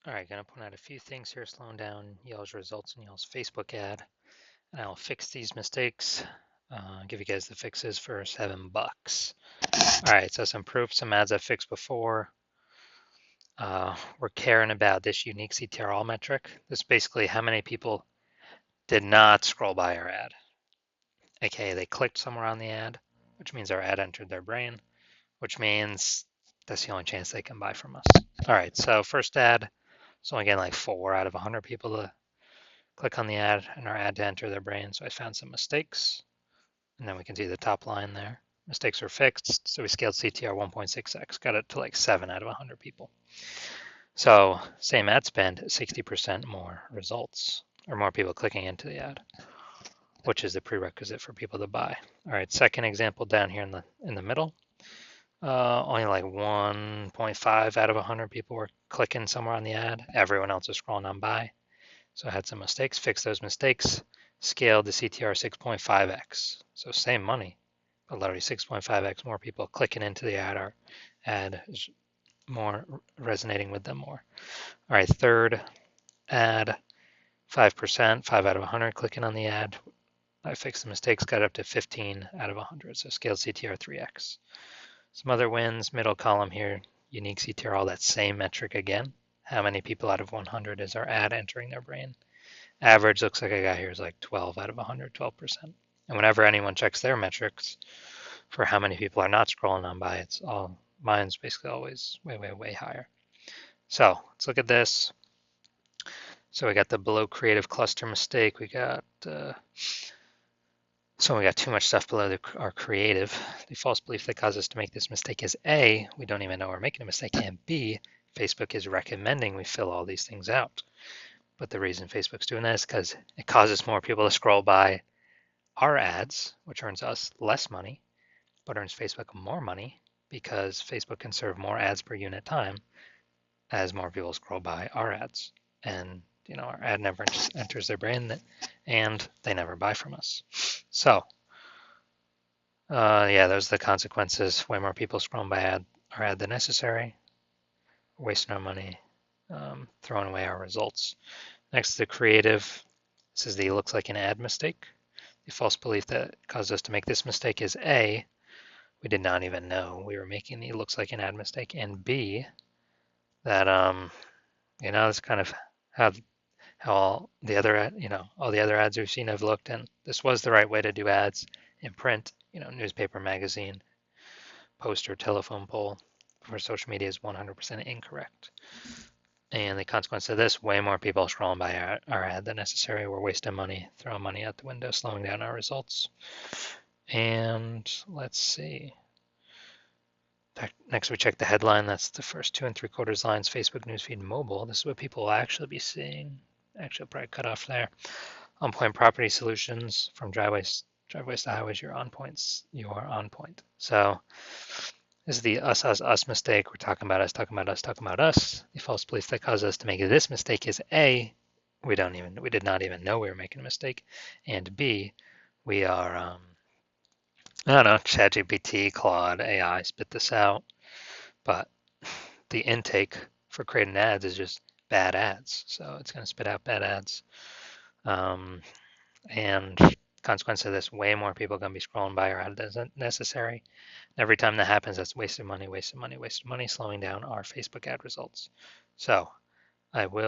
All right, gonna point out a few things here, slowing down y'all's results in y'all's Facebook ad. And I'll fix these mistakes. Give you guys the fixes for $7. All right, so some proof, some ads I fixed before. We're caring about this unique CTRL metric. This is basically how many people did not scroll by our ad. AKA they clicked somewhere on the ad, which means our ad entered their brain, which means that's the only chance they can buy from us. All right, so first ad, it's only getting like 4 out of 100 people to click on the ad and our ad to enter their brain. So I found some mistakes, and then we can see the top line there. Mistakes were fixed, so we scaled CTR 1.6x, got it to like 7 out of 100 people. So same ad spend, 60% more results, or more people clicking into the ad, which is the prerequisite for people to buy. All right, second example down here in the middle. Only like 1.5 out of 100 people were clicking somewhere on the ad. Everyone else is scrolling on by. So I had some mistakes, fixed those mistakes, scaled the CTR 6.5x. So same money, but literally 6.5x more people clicking into the ad. Our ad is more resonating with them more. All right, third ad, 5%, 5 out of 100 clicking on the ad. I fixed the mistakes, got up to 15 out of 100, so scaled CTR 3x. Some other wins, middle column here, unique CTR, all that same metric again. How many people out of 100 is our ad entering their brain? Average looks like I got here is like 12 out of 100, 12%. And whenever anyone checks their metrics for how many people are not scrolling on by, it's all, mine's basically always way, way, way higher. So let's look at this. So we got the below creative cluster mistake. We got so we got too much stuff below our creative. The false belief that caused us to make this mistake is A, we don't even know we're making a mistake, and B, Facebook is recommending we fill all these things out. But the reason Facebook's doing that is because it causes more people to scroll by our ads, which earns us less money, but earns Facebook more money because Facebook can serve more ads per unit time as more people scroll by our ads. And our ad never enters their brain and they never buy from us. So yeah, those are the consequences. Way more people scrolling by our ad than necessary, wasting our money, throwing away our results. Next, the creative. This is the looks like an ad mistake. The false belief that caused us to make this mistake is A, we did not even know we were making the looks like an ad mistake, and B, that that's kind of how all the other all the other ads we've seen have looked, and this was the right way to do ads in print, newspaper, magazine, poster, telephone pole. For social media is 100% incorrect. And the consequence of this, way more people scrolling by our ad than necessary. We're wasting money, throwing money out the window, slowing down our results. And let's see. Next, we check the headline. That's the first 2 3/4 lines, Facebook newsfeed mobile. This is what people will actually be seeing. Actually, I'll probably cut off there. On point property solutions from driveways to highways, you're on points. You are on point. So this is the us mistake. We're talking about us, talking about us, talking about us. The false belief that caused us to make this mistake is A, we did not even know we were making a mistake, and B, we are I don't know, ChatGPT, Claude, AI spit this out, but the intake for creating ads is just bad ads, so it's going to spit out bad ads, and consequence of this, way more people are going to be scrolling by our ad than necessary. Every time that happens, that's wasted money, wasted money, wasted money, slowing down our Facebook ad results. So I will